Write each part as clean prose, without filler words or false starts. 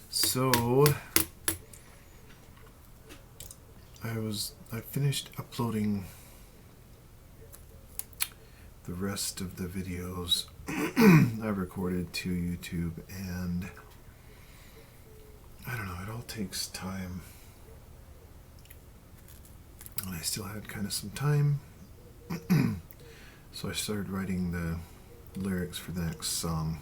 So I finished uploading the rest of the videos I recorded to YouTube, and I don't know, it all takes time. And I still had kind of some time, so I started writing the lyrics for the next song.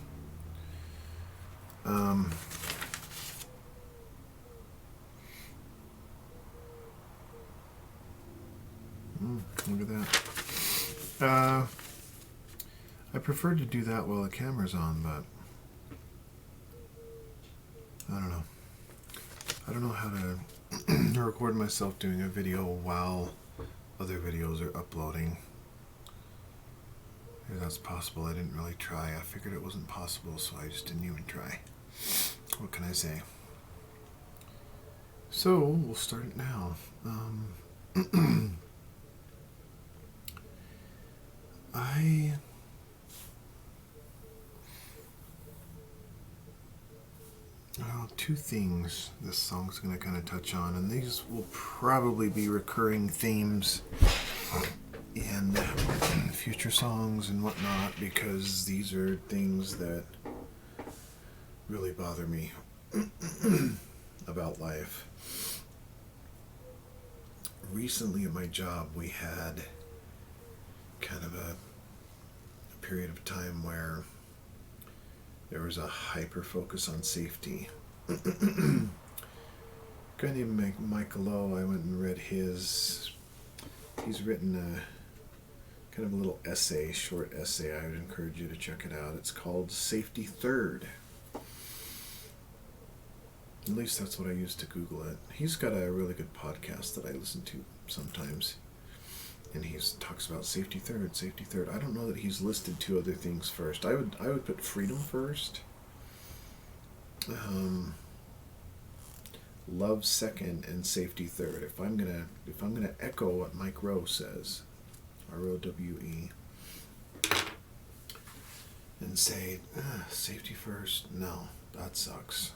Look at that. I prefer to do that while the camera's on, but I don't know. I don't know how to record myself doing a video while other videos are uploading. If that's possible. I didn't really try. I figured it wasn't possible, so I just didn't even try. What can I say? So, we'll start it now. Two things this song's going to kind of touch on, and these will probably be recurring themes in future songs and whatnot, because these are things that really bother me about life. Recently at my job, we had kind of a period of time where there was a hyper focus on safety. A guy named Michael Lowe, I went and read he's written a kind of a little essay, short essay. I would encourage you to check it out. It's called Safety Third. At least that's what I used to Google it. He's got a really good podcast that I listen to sometimes, and he talks about safety third, safety third. I don't know that he's listed two other things first. I would put freedom first, love second, and safety third. If I'm gonna echo what Mike Rowe says, ROWE, and say safety first, no, that sucks.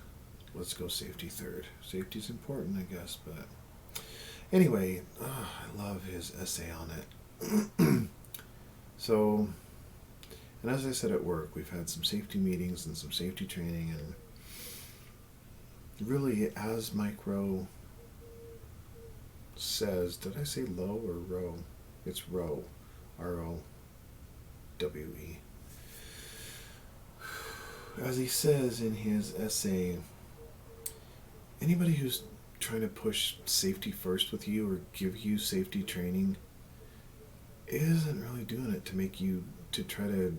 Let's go safety third. Safety's important, I guess, but anyway, I love his essay on it. So, and as I said at work, we've had some safety meetings and some safety training, and really, as Mike Rowe says, did I say Lowe or Rowe? It's Rowe, ROWE. As he says in his essay, anybody who's trying to push safety first with you or give you safety training isn't really doing it to try to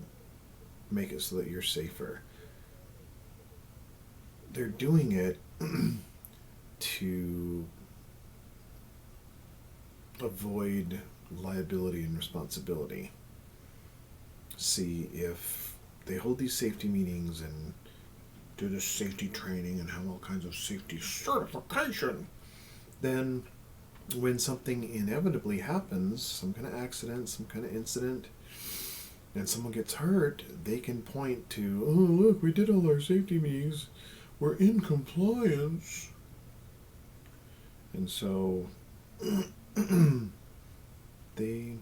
make it so that you're safer. They're doing it to avoid liability and responsibility. See, if they hold these safety meetings and do this safety training and have all kinds of safety certification, then when something inevitably happens, some kind of accident, some kind of incident, and someone gets hurt, they can point to, oh, look, we did all our safety meetings, we're in compliance. And so they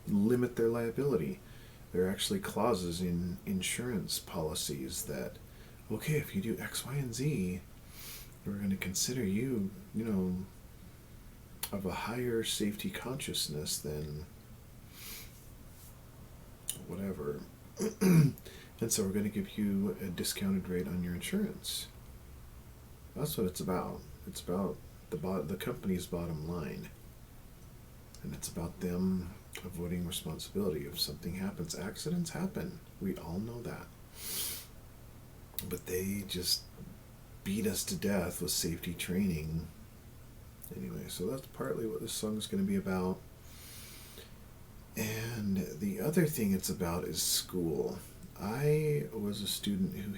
limit their liability. There are actually clauses in insurance policies that, okay, if you do X, Y, and Z, we're going to consider you, of a higher safety consciousness than whatever. And so we're going to give you a discounted rate on your insurance. That's what it's about. It's about the company's bottom line. And it's about them avoiding responsibility. If something happens, accidents happen. We all know that. But they just beat us to death with safety training. Anyway, so that's partly what this song is going to be about. And the other thing it's about is school. I was a student who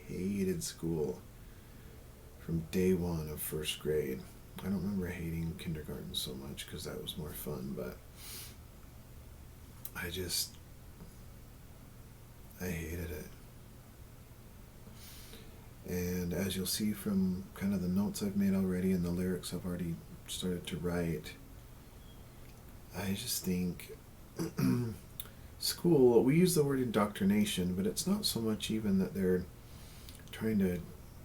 hated school from day one of first grade. I don't remember hating kindergarten so much because that was more fun, but I hated it. as you'll see from kind of the notes I've made already and the lyrics I've already started to write, I just think school, we use the word indoctrination, but it's not so much even that they're trying to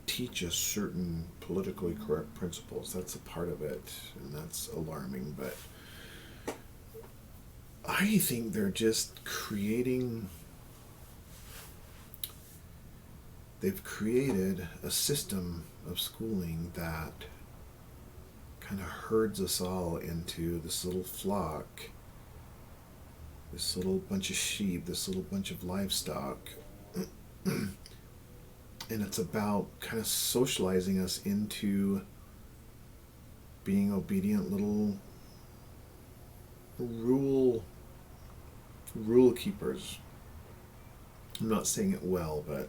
teach us certain politically correct principles. That's a part of it, and that's alarming, but I think they're just they've created a system of schooling that kind of herds us all into this little flock, this little bunch of sheep, this little bunch of livestock. And it's about kind of socializing us into being obedient little rule keepers. I'm not saying it well, but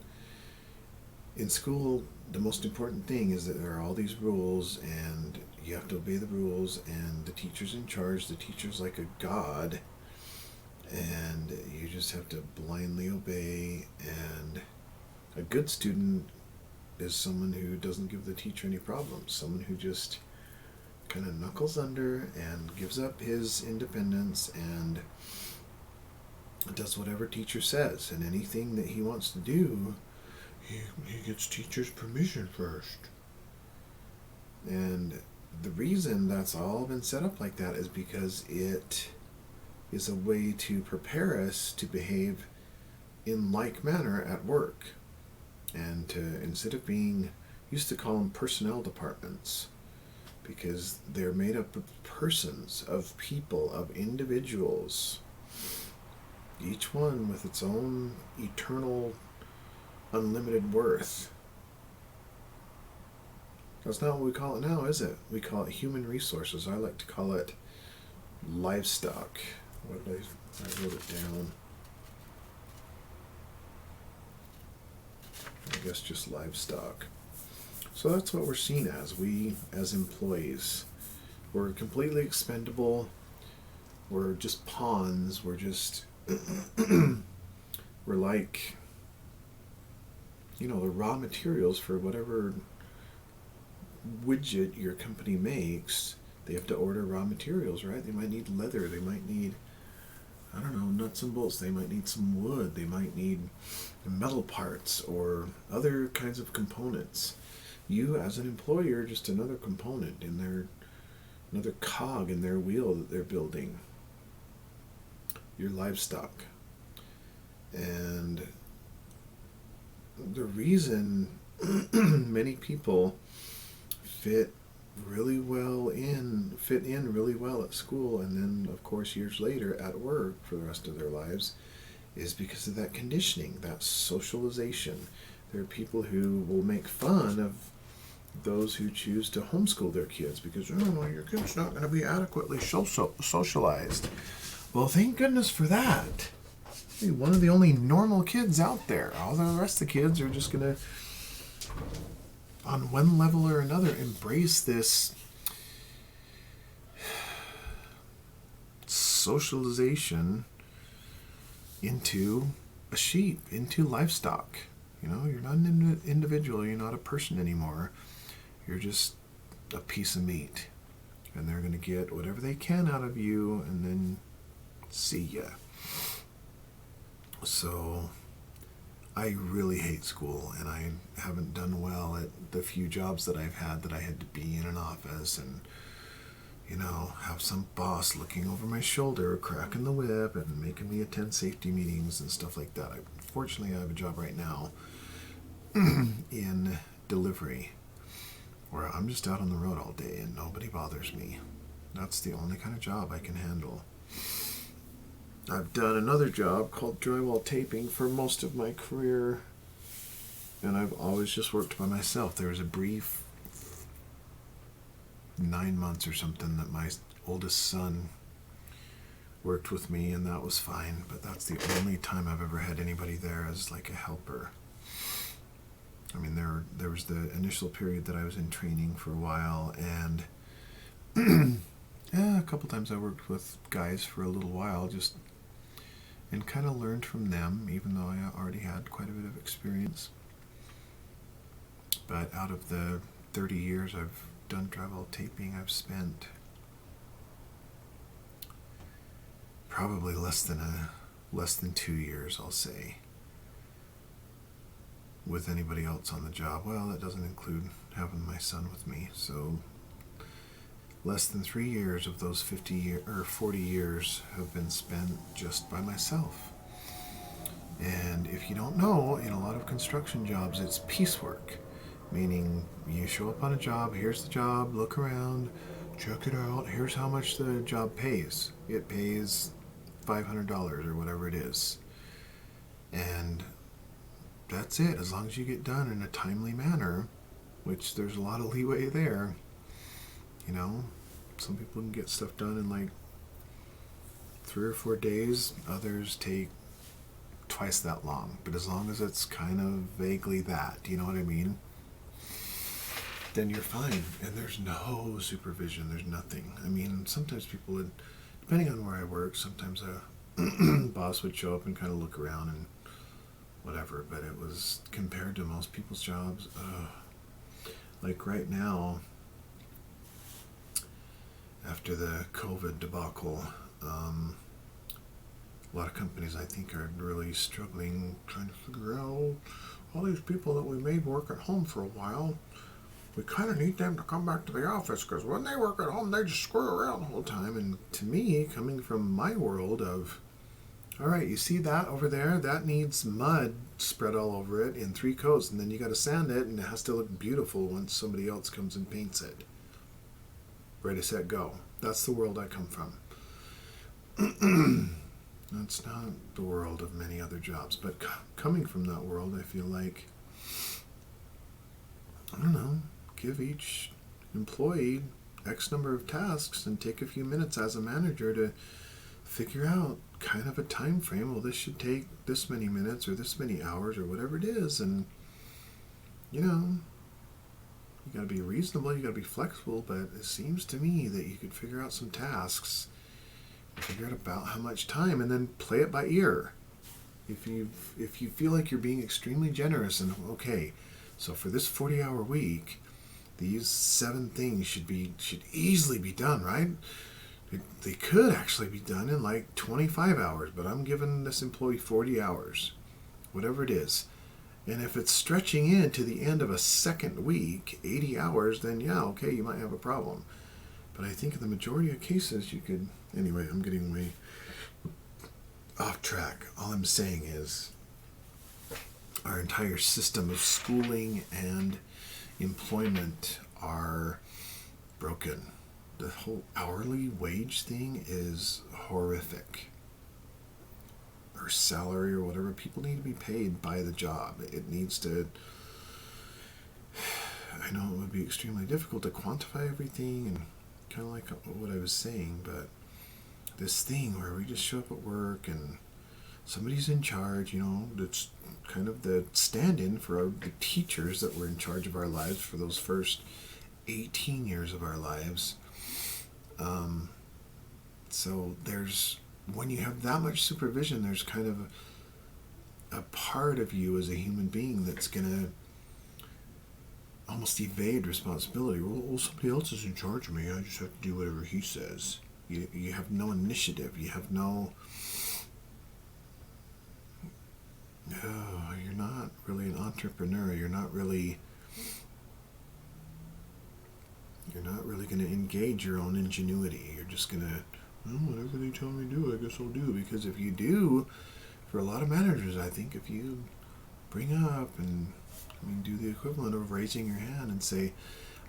in school, the most important thing is that there are all these rules, and you have to obey the rules, and the teacher's in charge. The teacher's like a god, and you just have to blindly obey. And a good student is someone who doesn't give the teacher any problems, someone who just kind of knuckles under and gives up his independence and does whatever teacher says, and anything that he wants to do, he gets teacher's permission first. And the reason that's all been set up like that is because it is a way to prepare us to behave in like manner at work, and to, instead of being, used to call them personnel departments, because they're made up of persons, of people, of individuals, each one with its own eternal, unlimited worth. That's not what we call it now, is it? We call it human resources. I like to call it livestock. What did I wrote it down. I guess just livestock. So that's what we're seen as, we as employees. We're completely expendable. We're just pawns. We're just, we're like, the raw materials for whatever widget your company makes. They have to order raw materials, right? They might need leather. They might need, nuts and bolts. They might need some wood. They might need metal parts or other kinds of components. You, as an employer, are just another component in another cog in their wheel that they're building. Your livestock. And the reason many people fit in really well at school, and then of course years later at work for the rest of their lives, is because of that conditioning, that socialization. There are people who will make fun of those who choose to homeschool their kids because, your kid's not going to be adequately socialized. Well, thank goodness for that. You're one of the only normal kids out there. All the rest of the kids are just going to, on one level or another, embrace this socialization into a sheep, into livestock. You're not an individual. You're not a person anymore. You're just a piece of meat. And they're going to get whatever they can out of you and then see ya. So I really hate school, and I haven't done well at the few jobs that I've had that I had to be in an office and, have some boss looking over my shoulder, cracking the whip and making me attend safety meetings and stuff like that. Fortunately, I have a job right now in delivery where I'm just out on the road all day and nobody bothers me. That's the only kind of job I can handle. I've done another job called drywall taping for most of my career, and I've always just worked by myself. There was a brief 9 months or something that my oldest son worked with me, and that was fine, but that's the only time I've ever had anybody there as like a helper. I mean, there was the initial period that I was in training for a while, and a couple times I worked with guys for a little while, and kind of learned from them, even though I already had quite a bit of experience. but out of the 30 years I've done drywall taping, I've spent probably less than 2 years, I'll say, with anybody else on the job. Well, that doesn't include having my son with me, so less than 3 years of those 40 years have been spent just by myself. And if you don't know, in a lot of construction jobs, it's piecework, meaning you show up on a job, here's the job, look around, check it out, here's how much the job pays. It pays $500 or whatever it is. And that's it. As long as you get done in a timely manner, which there's a lot of leeway there, you know, some people can get stuff done in like 3 or 4 days, others take twice that long. But as long as it's kind of vaguely that, you know what I mean? Then you're fine. And there's no supervision, there's nothing. I mean, sometimes people would, depending on where I work, sometimes a boss would show up and kind of look around and whatever, but it was, compared to most people's jobs, like right now, after the COVID debacle, a lot of companies, I think, are really struggling, trying to figure out all these people that we made work at home for a while. We kind of need them to come back to the office, because when they work at home, they just screw around the whole time. And to me, coming from my world of, all right, you see that over there? That needs mud spread all over it in 3 coats, and then you got to sand it, and it has to look beautiful once somebody else comes and paints it. Ready, set, go. That's the world I come from. That's not the world of many other jobs, but coming from that world, I feel like, I don't know, give each employee X number of tasks and take a few minutes as a manager to figure out kind of a time frame. Well, this should take this many minutes or this many hours or whatever it is. And, you know, you got to be reasonable, you got to be flexible, but it seems to me that you could figure out some tasks, figure out about how much time, and then play it by ear. If you feel like you're being extremely generous and, okay, so for this 40-hour week, these 7 things should easily be done, right? They could actually be done in like 25 hours, but I'm giving this employee 40 hours, whatever it is. And if it's stretching into the end of a second week, 80 hours, then yeah, okay, you might have a problem. But I think in the majority of cases you could, anyway, I'm getting way off track. All I'm saying is our entire system of schooling and employment are broken. The whole hourly wage thing is horrific. Or salary or whatever. People need to be paid by the job. It needs to, I know it would be extremely difficult to quantify everything, and kind of like what I was saying, but this thing where we just show up at work and somebody's in charge, you know, that's kind of the stand-in for the teachers that were in charge of our lives for those first 18 years of our lives. So there's, when you have that much supervision, there's kind of a part of you as a human being that's going to almost evade responsibility. Well, somebody else is in charge of me. I just have to do whatever he says. You have no initiative. You have no... you're not really an entrepreneur. You're not really going to engage your own ingenuity. You're just going to, well, whatever they tell me to do, I guess I'll do. Because if you do, for a lot of managers, I think if you bring up and do the equivalent of raising your hand and say,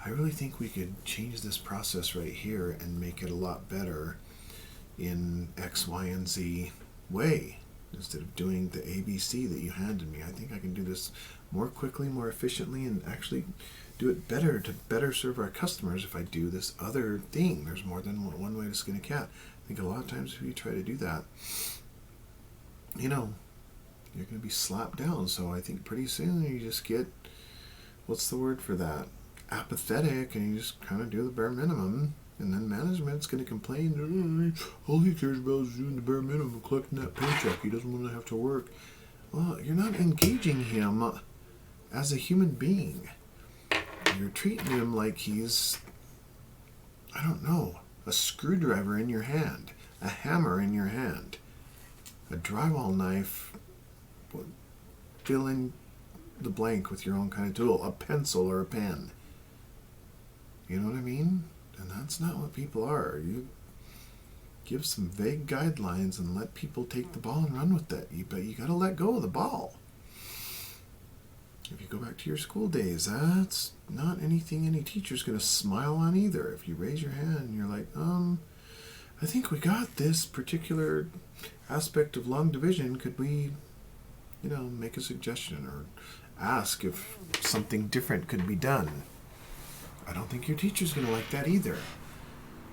I really think we could change this process right here and make it a lot better in X, Y, and Z way, instead of doing the ABC that you handed me. I think I can do this more quickly, more efficiently, and actually do it better to better serve our customers if I do this other thing. There's more than one way to skin a cat. I think a lot of times if you try to do that, you know, you're going to be slapped down. So I think pretty soon you just get, what's the word for that? Apathetic, and you just kind of do the bare minimum. And then management's going to complain, all he cares about is doing the bare minimum, collecting that paycheck. He doesn't want to have to work. Well, you're not engaging him as a human being. You're treating him like he's, I don't know, a screwdriver in your hand, a hammer in your hand, a drywall knife. Fill in the blank with your own kind of tool, a pencil or a pen. You know what I mean? And that's not what people are. You give some vague guidelines and let people take the ball and run with it. But you got to let go of the ball. If you go back to your school days, that's not anything any teacher's going to smile on either. If you raise your hand and you're like, I think we got this particular aspect of long division. Could we, make a suggestion or ask if something different could be done? I don't think your teacher's going to like that either.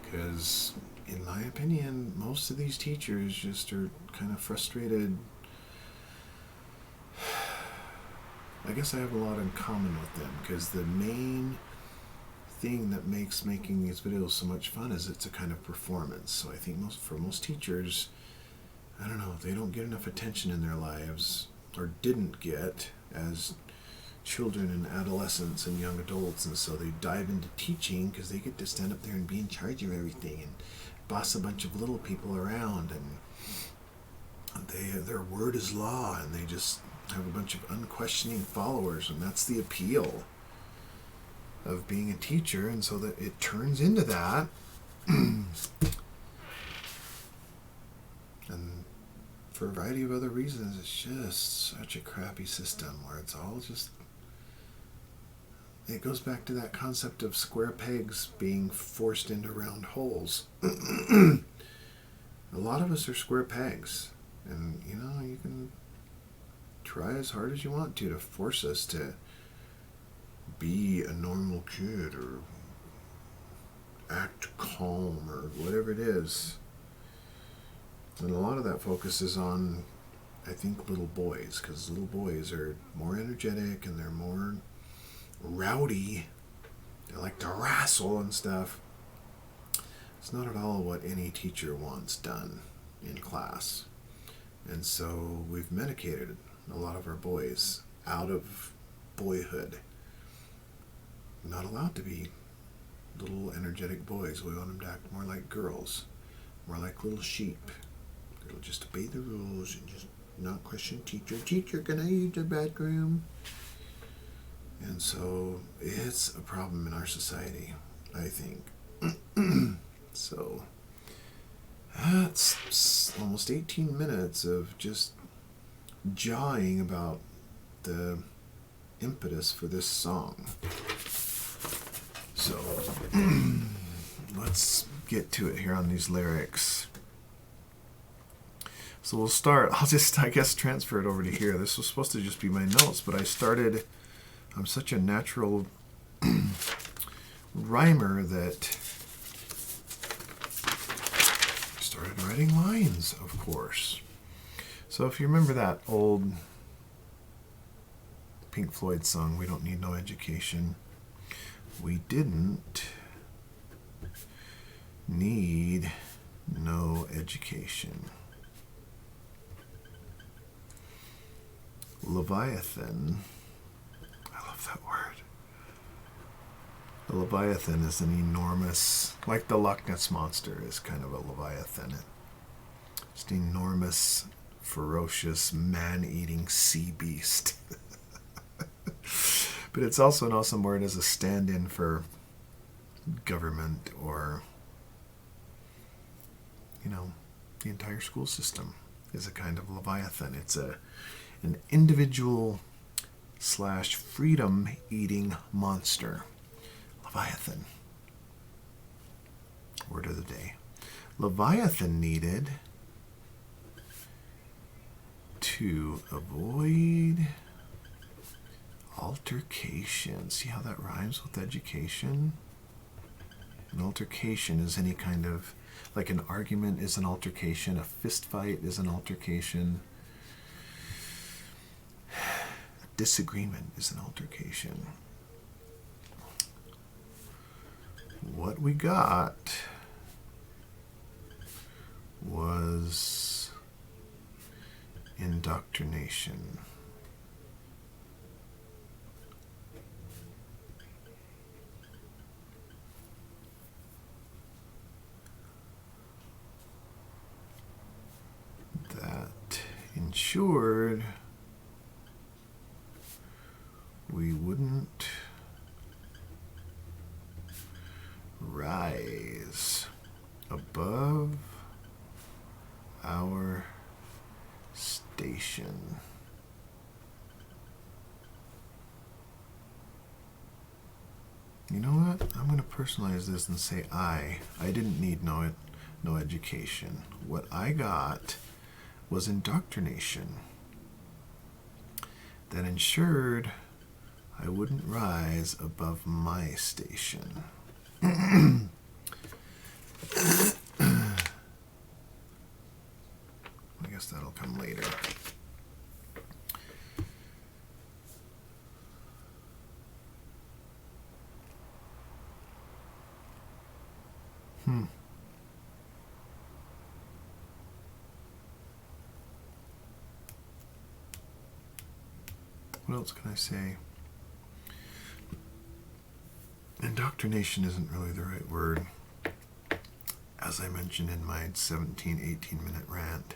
Because, in my opinion, most of these teachers just are kind of frustrated. I guess I have a lot in common with them, because the main thing that makes making these videos so much fun is it's a kind of performance. So I think for most teachers, I don't know, they don't get enough attention in their lives, or didn't get, as children and adolescents and young adults, and so they dive into teaching because they get to stand up there and be in charge of everything and boss a bunch of little people around, and their word is law, and they just have a bunch of unquestioning followers, and that's the appeal of being a teacher. And so that it turns into that. And for a variety of other reasons, it's just such a crappy system where it's all just, it goes back to that concept of square pegs being forced into round holes. A lot of us are square pegs, and you can try as hard as you want to force us to be a normal kid or act calm or whatever it is. And a lot of that focuses on, I think, little boys, because little boys are more energetic and they're more rowdy. They like to wrestle and stuff. It's not at all what any teacher wants done in class. And so we've medicated a lot of our boys out of boyhood. Not allowed to be little energetic boys. We want them to act more like girls, more like little sheep. They'll just obey the rules and just not question teacher. Teacher, can I use the bathroom? And so it's a problem in our society, I think. So that's almost 18 minutes of just jawing about the impetus for this song. So let's get to it here on these lyrics. So we'll start, I'll just, I guess, transfer it over to here. This was supposed to just be my notes, but I'm such a natural rhymer that I started writing lines, of course. So if you remember that old Pink Floyd song, We Don't Need No Education, we didn't need no education. Leviathan, I love that word. A Leviathan is an enormous, like the Loch Ness Monster is kind of a Leviathan. Just an enormous, ferocious, man-eating sea beast. But it's also an awesome word as a stand-in for government or, the entire school system is a kind of Leviathan. It's an individual / freedom-eating monster. Leviathan. Word of the day. Leviathan needed to avoid altercation. See how that rhymes with education? An altercation is any kind of, like an argument is an altercation, a fist fight is an altercation, a disagreement is an altercation. What we got was indoctrination. ensured we wouldn't rise above our station. You know what? I'm going to personalize this and say I didn't need no education. What I got was indoctrination that ensured I wouldn't rise above my station. I guess that'll come later. What else can I say? Indoctrination isn't really the right word, as I mentioned in my 18-minute rant.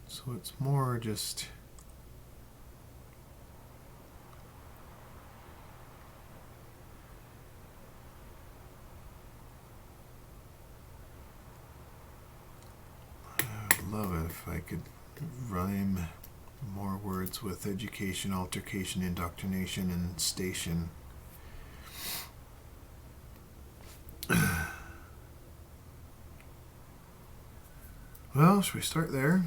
So it's more just I'd love it if I could rhyme more words with education, altercation, indoctrination, and station. Well, should we start there?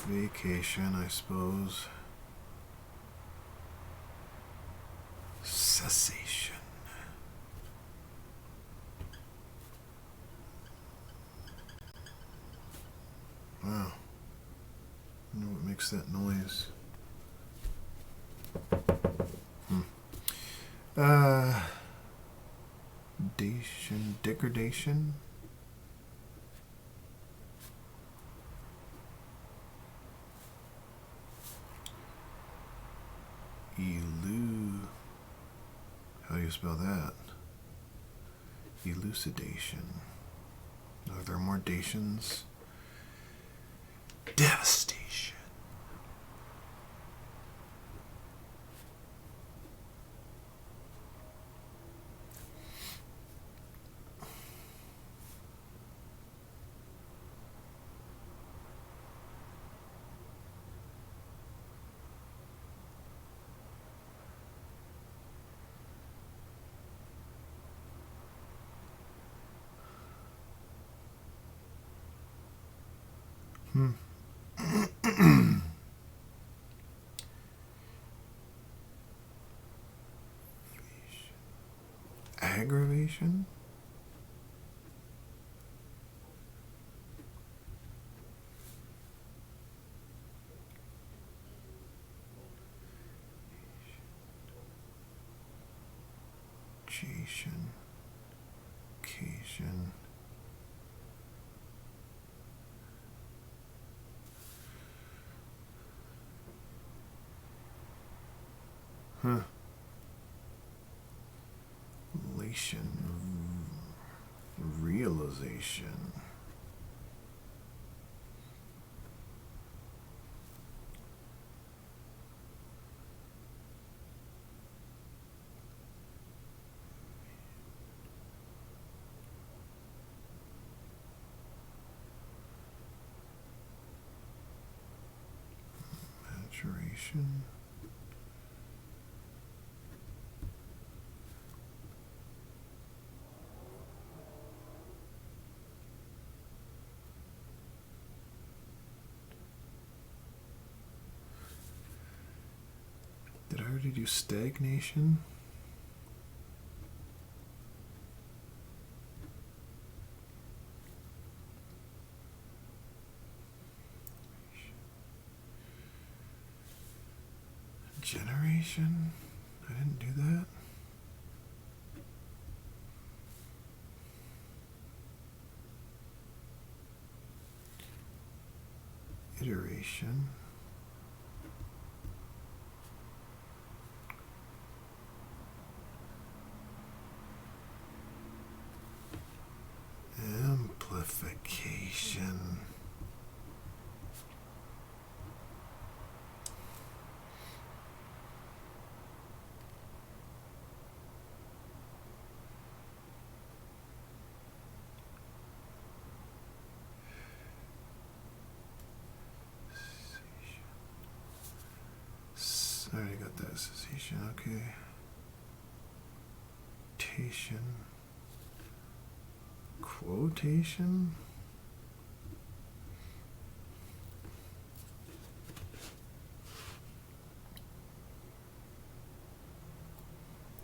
Vacation, I suppose. Cessation. Wow. I know what makes that noise. Degradation. How do you spell that? Elucidation. Are there more dations? Devastation. Aggravation? Occasion. Relation. Realization. Maturation. Did I already do stagnation? Generation? I didn't do that. Iteration. Amplification. I already got that. Cessation, okay. Quotation. Quotation?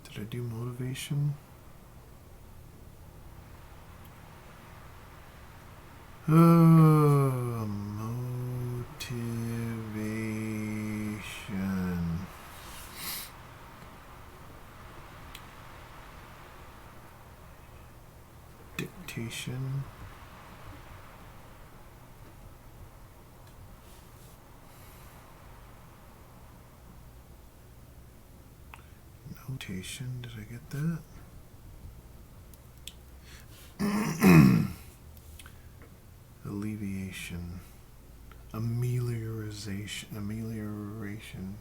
Did I do motivation? Motivation. Dictation. Notation. Did I get that? Alleviation. Amelioration.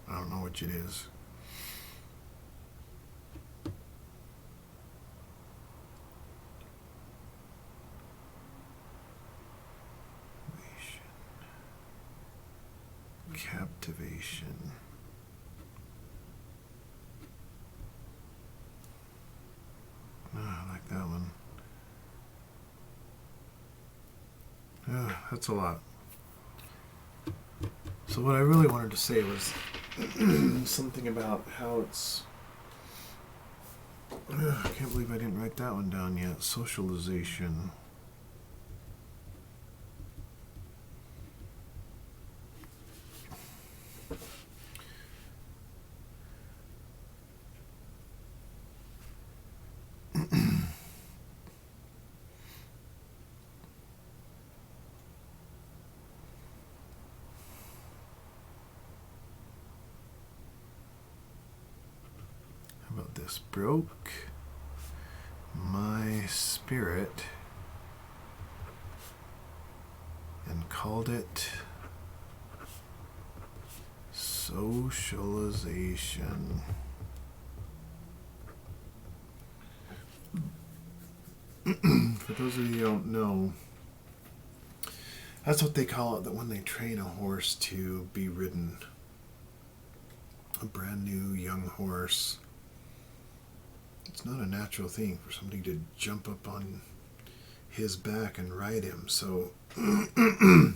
I don't know which it is. Captivation. Oh, I like that one. That's a lot. So what I really wanted to say was something about how it's... I can't believe I didn't write that one down yet. Socialization. This broke my spirit and called it socialization. For those of you who don't know, that's what they call it, that when they train a horse to be ridden, a brand new young horse. It's not a natural thing for somebody to jump up on his back and ride him. So the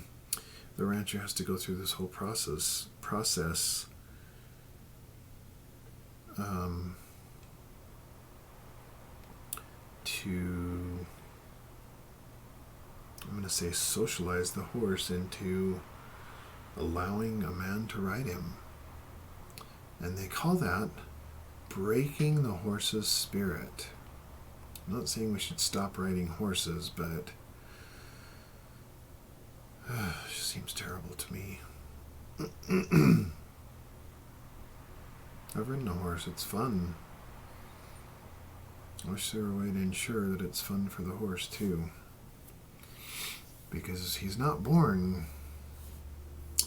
rancher has to go through this whole process to, I'm going to say, socialize the horse into allowing a man to ride him. And they call that breaking the horse's spirit. I'm not saying we should stop riding horses, but it just seems terrible to me. I've ridden a horse. It's fun. I wish there were a way to ensure that it's fun for the horse too. Because he's not born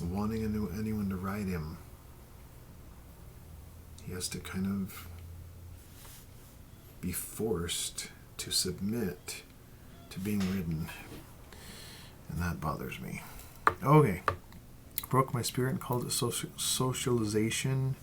wanting anyone to ride him. He has to kind of be forced to submit to being ridden. And that bothers me. Okay. Broke my spirit and called it socialization.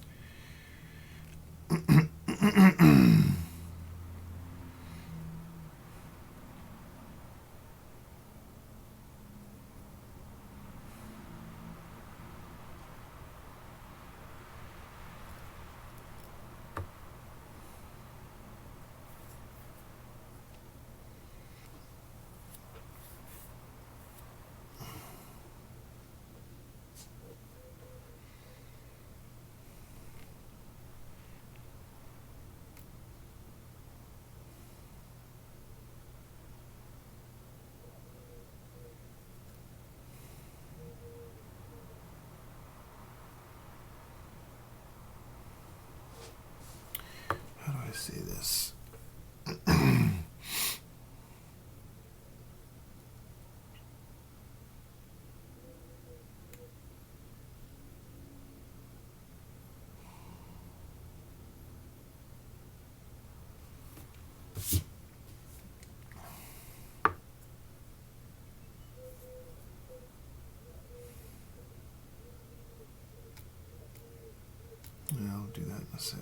say this? I'll do that in a sec.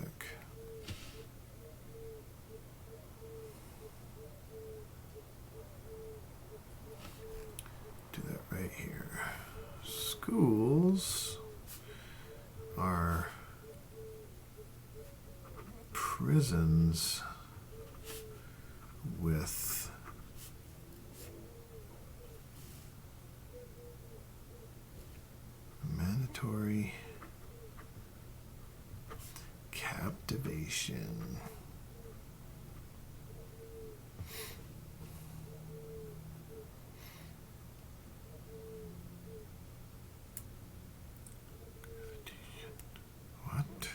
Do that right here. Schools are prisons with mandatory captivation. What?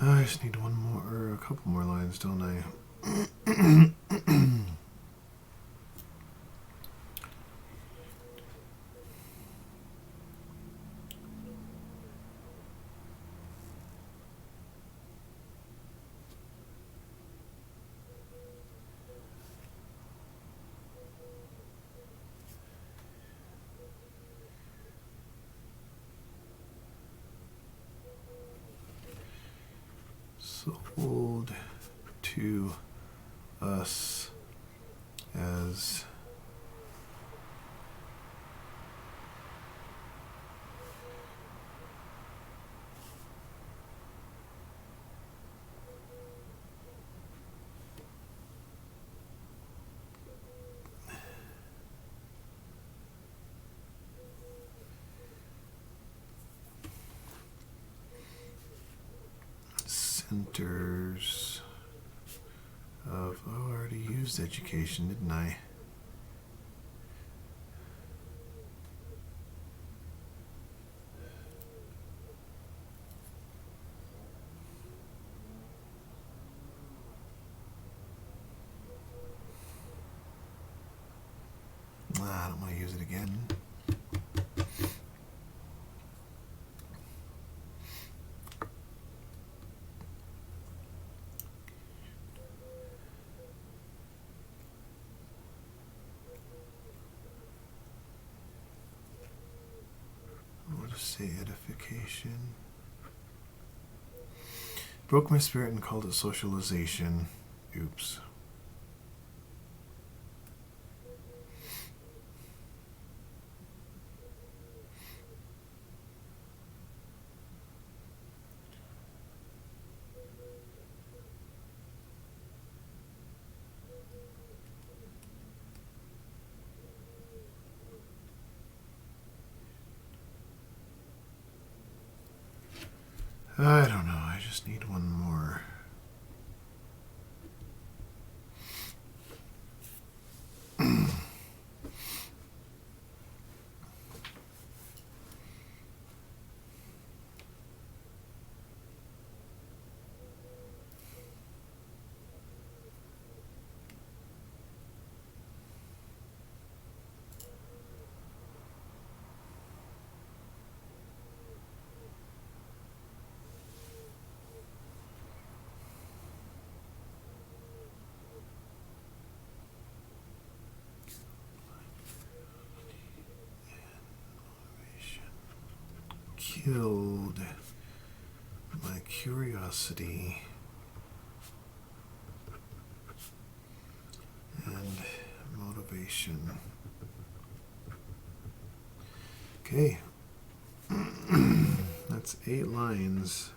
I just need one more, or a couple more lines, don't I? Sold to us as centers of, I already used education, didn't I? I don't want to use it again. I'll just say edification. Broke my spirit and called it socialization. Oops. I don't know, I just need one more. Killed my curiosity and motivation. Okay, that's 8 lines.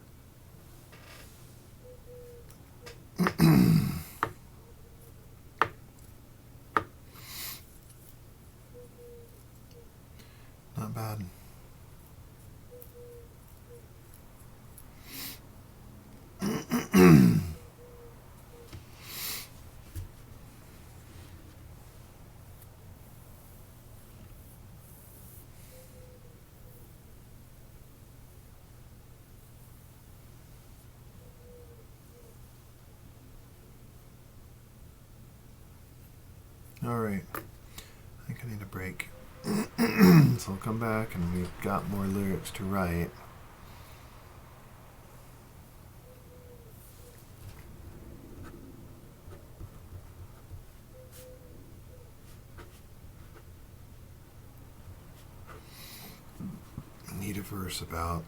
Not bad. All right. I think I need a break. So I'll come back and we've got more lyrics to write. I need a verse about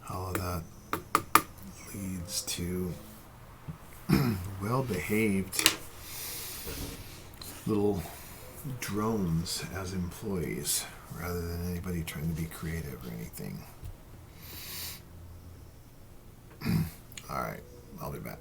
all of that leads to well-behaved little drones as employees rather than anybody trying to be creative or anything. All right, I'll be back.